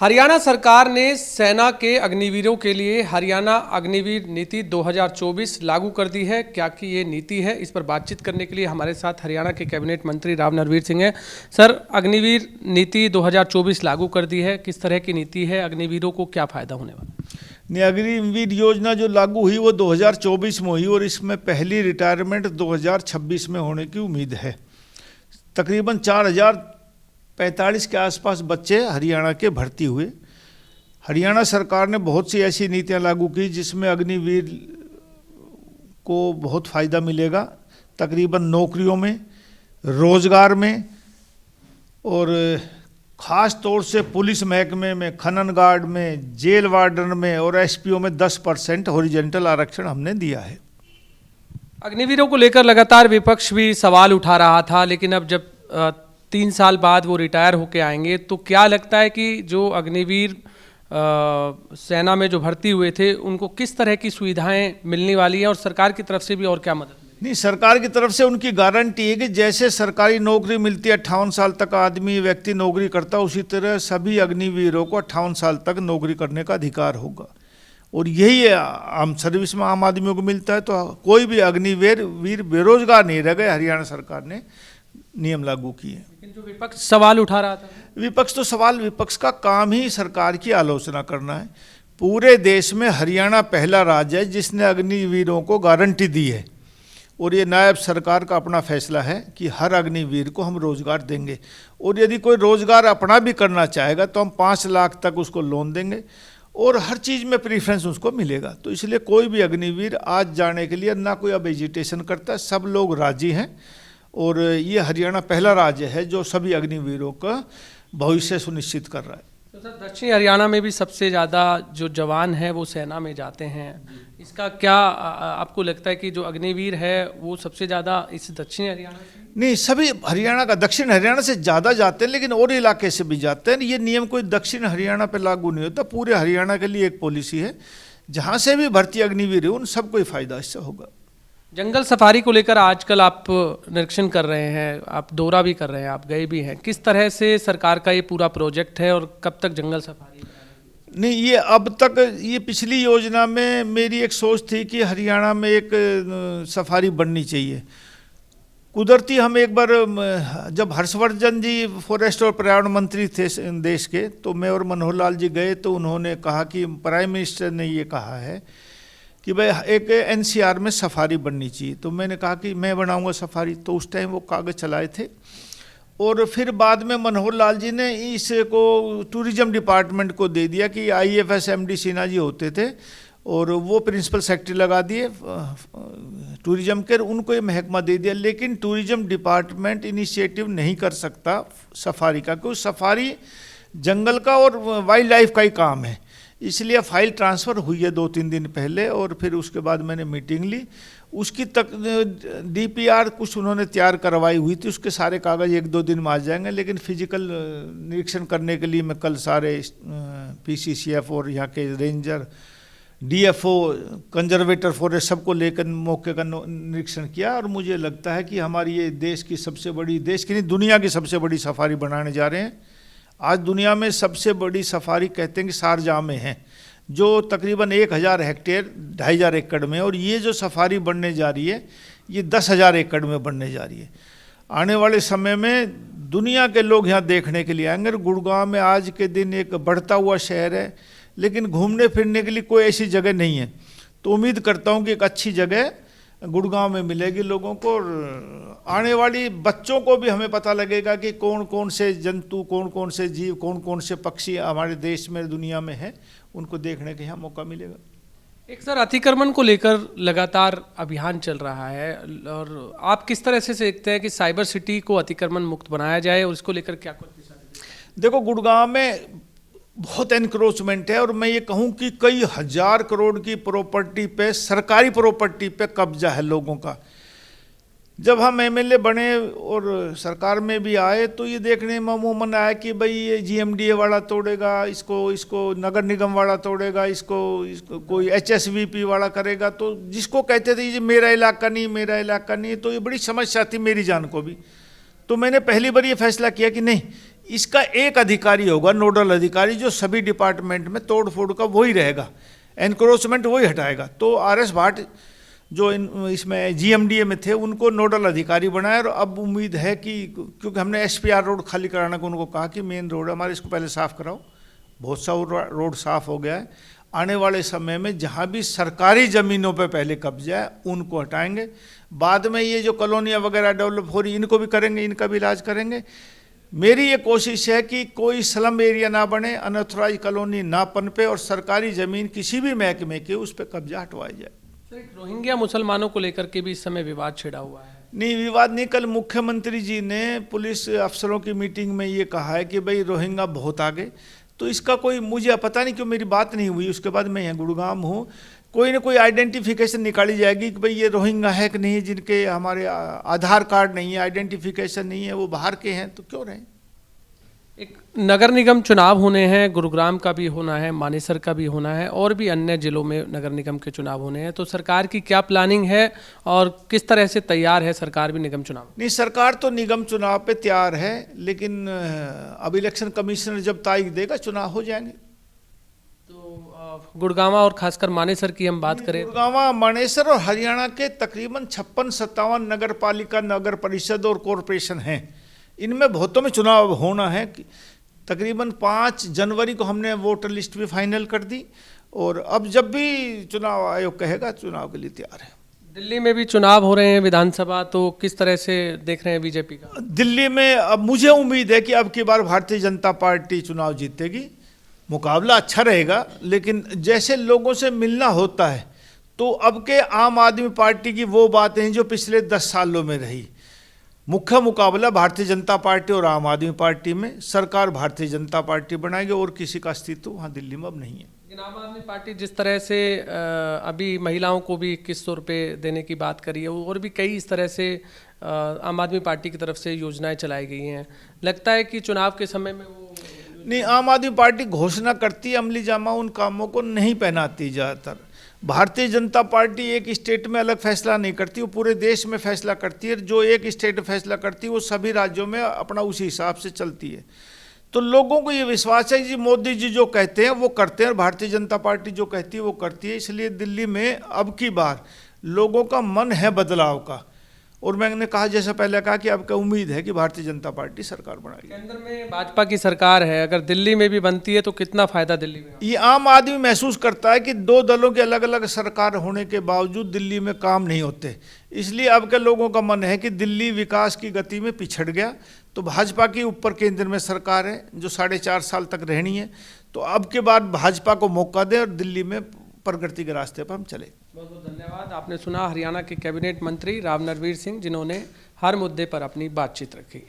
हरियाणा सरकार ने सेना के अग्निवीरों के लिए हरियाणा अग्निवीर नीति 2024 लागू कर दी है। क्या कि ये नीति है, इस पर बातचीत करने के लिए हमारे साथ हरियाणा के कैबिनेट मंत्री राव नरवीर सिंह हैं। सर, अग्निवीर नीति 2024 लागू कर दी है, किस तरह की नीति है, अग्निवीरों को क्या फायदा होने वाला? अग्निवीर योजना जो लागू हुई वो 2024 में हुई और इसमें पहली रिटायरमेंट 2026 में होने की उम्मीद है। तकरीबन 4045 के आसपास बच्चे हरियाणा के भर्ती हुए। हरियाणा सरकार ने बहुत सी ऐसी नीतियां लागू की जिसमें अग्निवीर को बहुत फ़ायदा मिलेगा, तकरीबन नौकरियों में, रोज़गार में और ख़ास तौर से पुलिस महकमे में, खनन गार्ड में, जेल वार्डन में और एसपीओ में 10% हॉरिजॉन्टल आरक्षण हमने दिया है। अग्निवीरों को लेकर लगातार विपक्ष भी सवाल उठा रहा था, लेकिन अब जब 3 साल बाद वो रिटायर होके आएंगे तो क्या लगता है कि जो अग्निवीर सेना में जो भर्ती हुए थे उनको किस तरह की सुविधाएं मिलने वाली हैं और सरकार की तरफ से भी और क्या मदद? नहीं, सरकार की तरफ से उनकी गारंटी है कि जैसे सरकारी नौकरी मिलती है, 58 साल तक आदमी व्यक्ति नौकरी करता है, उसी तरह सभी अग्निवीरों को 58 साल तक नौकरी करने का अधिकार होगा। और यही आम सर्विस में आम आदमियों को मिलता है, तो कोई भी अग्निवीर बेरोजगार नहीं रह गए। हरियाणा सरकार ने नियम लागू किए। लेकिन जो विपक्ष सवाल उठा रहा था, विपक्ष का काम ही सरकार की आलोचना करना है। पूरे देश में हरियाणा पहला राज्य है जिसने अग्निवीरों को गारंटी दी है और ये नायब सरकार का अपना फैसला है कि हर अग्निवीर को हम रोजगार देंगे। और यदि कोई रोजगार अपना भी करना चाहेगा तो हम 5 लाख तक उसको लोन देंगे और हर चीज़ में प्रीफ्रेंस उसको मिलेगा। तो इसलिए कोई भी अग्निवीर आज जाने के लिए ना कोई अब एजिटेशन करता है, सब लोग राजी हैं। और ये हरियाणा पहला राज्य है जो सभी अग्निवीरों का भविष्य सुनिश्चित कर रहा है। तो सर, दक्षिण हरियाणा में भी सबसे ज़्यादा जो जवान हैं वो सेना में जाते हैं। इसका क्या आपको लगता है कि जो अग्निवीर है वो सबसे ज़्यादा इस दक्षिण हरियाणा से? नहीं, सभी हरियाणा का, दक्षिण हरियाणा से ज़्यादा जाते हैं, लेकिन और इलाके से भी जाते हैं। ये नियम कोई दक्षिण हरियाणा पे लागू नहीं होता, पूरे हरियाणा के लिए एक पॉलिसी है। जहाँ से भी भर्ती अग्निवीर है उन सबको ही फायदा इससे होगा। जंगल सफारी को लेकर आजकल आप निरीक्षण कर रहे हैं, आप दौरा भी कर रहे हैं, आप गए भी हैं, किस तरह से सरकार का ये पूरा प्रोजेक्ट है और कब तक जंगल सफारी? नहीं, ये अब तक, ये पिछली योजना में मेरी एक सोच थी कि हरियाणा में एक सफारी बननी चाहिए। कुदरती हम एक बार, जब हर्षवर्धन जी फॉरेस्ट और पर्यावरण मंत्री थे देश के, तो मैं और मनोहर लाल जी गए तो उन्होंने कहा कि प्राइम मिनिस्टर ने ये कहा है कि भाई एक एनसीआर में सफारी बननी चाहिए। तो मैंने कहा कि मैं बनाऊंगा सफारी। तो उस टाइम वो कागज़ चलाए थे और फिर बाद में मनोहर लाल जी ने इसको टूरिज्म डिपार्टमेंट को दे दिया कि IAFS MD सिन्हा जी होते थे और वो प्रिंसिपल सेक्रेटरी लगा दिए टूरिज्म के, उनको ये महकमा दे दिया। लेकिन टूरिज्म डिपार्टमेंट इनिशिएटिव नहीं कर सकता सफारी का, क्योंकि सफारी जंगल का और वाइल्ड लाइफ का ही काम है। इसलिए फाइल ट्रांसफ़र हुई है 2-3 दिन पहले और फिर उसके बाद मैंने मीटिंग ली। उसकी तक DPR कुछ उन्होंने तैयार करवाई हुई थी, उसके सारे कागज़ 1-2 दिन में आ जाएंगे। लेकिन फिजिकल निरीक्षण करने के लिए मैं कल सारे PCCF और यहाँ के रेंजर, DFO, कंजर्वेटर फॉरेस्ट सबको लेकर मौके का निरीक्षण किया। और मुझे लगता है कि हमारी ये देश की सबसे बड़ी, देश की नहीं दुनिया की सबसे बड़ी सफारी बनाने जा रहे हैं। आज दुनिया में सबसे बड़ी सफारी कहते हैं कि शारजाह में है, जो तकरीबन 1000 हेक्टेयर 2500 एकड़ में, और ये जो सफारी बनने जा रही है ये 10,000 एकड़ में बनने जा रही है। आने वाले समय में दुनिया के लोग यहाँ देखने के लिए आएंगे। गुड़गांव में आज के दिन एक बढ़ता हुआ शहर है, लेकिन घूमने फिरने के लिए कोई ऐसी जगह नहीं है। तो उम्मीद करता हूँ कि एक अच्छी जगह गुड़गांव में मिलेगी लोगों को, और आने वाली बच्चों को भी हमें पता लगेगा कि कौन कौन से जंतु, कौन कौन से जीव, कौन कौन से पक्षी हमारे देश में, दुनिया में हैं, उनको देखने का यहाँ मौका मिलेगा। एक सर, अतिक्रमण को लेकर लगातार अभियान चल रहा है और आप किस तरह से देखते हैं कि साइबर सिटी को अतिक्रमण मुक्त बनाया जाए और इसको लेकर क्या कुछ दिशा? देखो, गुड़गांव में बहुत एनक्रोचमेंट है और मैं ये कहूँ कि कई 1000 करोड़ की प्रॉपर्टी पे, सरकारी प्रॉपर्टी पे कब्जा है लोगों का। जब हम MLA बने और सरकार में भी आए तो ये देखने में अमूमन आया कि भाई ये GMDA वाला तोड़ेगा, इसको नगर निगम वाला तोड़ेगा, इसको कोई HSVP वाला करेगा। तो जिसको कहते थे ये मेरा इलाका नहीं, मेरा इलाका नहीं, तो ये बड़ी समस्या थी मेरी जान को भी। तो मैंने पहली बार ये फैसला किया कि नहीं, इसका एक अधिकारी होगा, नोडल अधिकारी, जो सभी डिपार्टमेंट में तोड़ फोड़ का वही रहेगा, एनक्रोचमेंट वही हटाएगा। तो आर.एस. भाट जो इसमें जीएमडीए में थे उनको नोडल अधिकारी बनाया, और अब उम्मीद है कि क्योंकि हमने एसपीआर रोड खाली कराने को उनको कहा कि मेन रोड है हमारे, इसको पहले साफ़ कराओ, बहुत सा रोड साफ़ हो गया है। आने वाले समय में जहाँ भी सरकारी ज़मीनों पे पहले कब्जा है उनको हटाएंगे, बाद में ये जो कॉलोनियाँ वगैरह डेवलप हो रही इनको भी करेंगे, इनका भी इलाज करेंगे। मेरी ये कोशिश है कि कोई स्लम एरिया ना बने, अनऑथराइज कॉलोनी ना पनपे, और सरकारी ज़मीन किसी भी महकमे के उस पर कब्जा हटवाया जाए। सर, एक रोहिंग्या मुसलमानों को लेकर के भी इस समय विवाद छिड़ा हुआ है। नहीं, विवाद नहीं, कल मुख्यमंत्री जी ने पुलिस अफसरों की मीटिंग में ये कहा है कि भाई रोहिंग्या बहुत आगे, तो इसका कोई, मुझे पता नहीं क्यों मेरी बात नहीं हुई, उसके बाद मैं यहाँ गुड़गांव हूँ, कोई ना कोई आइडेंटिफिकेशन निकाली जाएगी कि भाई ये रोहिंग्या है कि नहीं, जिनके हमारे आधार कार्ड नहीं है, आइडेंटिफिकेशन नहीं है, वो बाहर के हैं, तो क्यों रहें। एक नगर निगम चुनाव होने हैं, गुरुग्राम का भी होना है, मानेसर का भी होना है, और भी अन्य जिलों में नगर निगम के चुनाव होने हैं, तो सरकार की क्या प्लानिंग है और किस तरह से तैयार है सरकार भी निगम चुनाव? नहीं, सरकार तो निगम चुनाव पे तैयार है, लेकिन अब इलेक्शन कमिश्नर जब तारीख देगा चुनाव हो जाएंगे। तो गुड़गांव और खासकर मानेसर की हम बात करें, गुड़गांव, मानेसर और हरियाणा के तकरीबन 56-57 नगर पालिका, नगर परिषद और कॉरपोरेशन हैं, इनमें बहुतों में चुनाव होना है। तकरीबन 5 जनवरी को हमने वोटर लिस्ट भी फाइनल कर दी, और अब जब भी चुनाव आयोग कहेगा चुनाव के लिए तैयार है। दिल्ली में भी चुनाव हो रहे हैं विधानसभा, तो किस तरह से देख रहे हैं बीजेपी का? दिल्ली में अब मुझे उम्मीद है कि अब की बार भारतीय जनता पार्टी चुनाव जीतेगी, मुकाबला अच्छा रहेगा, लेकिन जैसे लोगों से मिलना होता है, तो अब के आम आदमी पार्टी की वो बातें जो पिछले 10 सालों में रही, मुख्य मुकाबला भारतीय जनता पार्टी और आम आदमी पार्टी में, सरकार भारतीय जनता पार्टी बनाएगी, और किसी का अस्तित्व वहाँ दिल्ली में अब नहीं है। लेकिन आम आदमी पार्टी जिस तरह से अभी महिलाओं को भी 2100 रुपये देने की बात करी है, और भी कई इस तरह से आम आदमी पार्टी की तरफ से योजनाएं चलाई गई हैं, लगता है कि चुनाव के समय में वो नहीं, आम आदमी पार्टी घोषणा करती है, अमली जामा उन कामों को नहीं पहनाती ज़्यादातर। भारतीय जनता पार्टी एक स्टेट में अलग फैसला नहीं करती, वो पूरे देश में फैसला करती है, जो एक स्टेट फैसला करती है वो सभी राज्यों में अपना उसी हिसाब से चलती है। तो लोगों को ये विश्वास है कि मोदी जी जो कहते हैं वो करते हैं, और भारतीय जनता पार्टी जो कहती है वो करती है, इसलिए दिल्ली में अब की बार लोगों का मन है बदलाव का, और मैंने कहा, जैसा पहले कहा, कि अब का उम्मीद है कि भारतीय जनता पार्टी सरकार बनाएगी। केंद्र में भाजपा की सरकार है, अगर दिल्ली में भी बनती है तो कितना फायदा दिल्ली में? ये आम आदमी महसूस करता है कि 2 दलों के अलग अलग सरकार होने के बावजूद दिल्ली में काम नहीं होते, इसलिए अब के लोगों का मन है कि दिल्ली विकास की गति में पिछड़ गया, तो भाजपा की ऊपर केंद्र में सरकार है जो 4.5 साल तक रहनी है, तो अब के बाद भाजपा को मौका दें और दिल्ली में प्रगति के रास्ते पर हम चले। बहुत बहुत धन्यवाद। आपने सुना हरियाणा के कैबिनेट मंत्री राव नरवीर सिंह, जिन्होंने हर मुद्दे पर अपनी बातचीत रखी।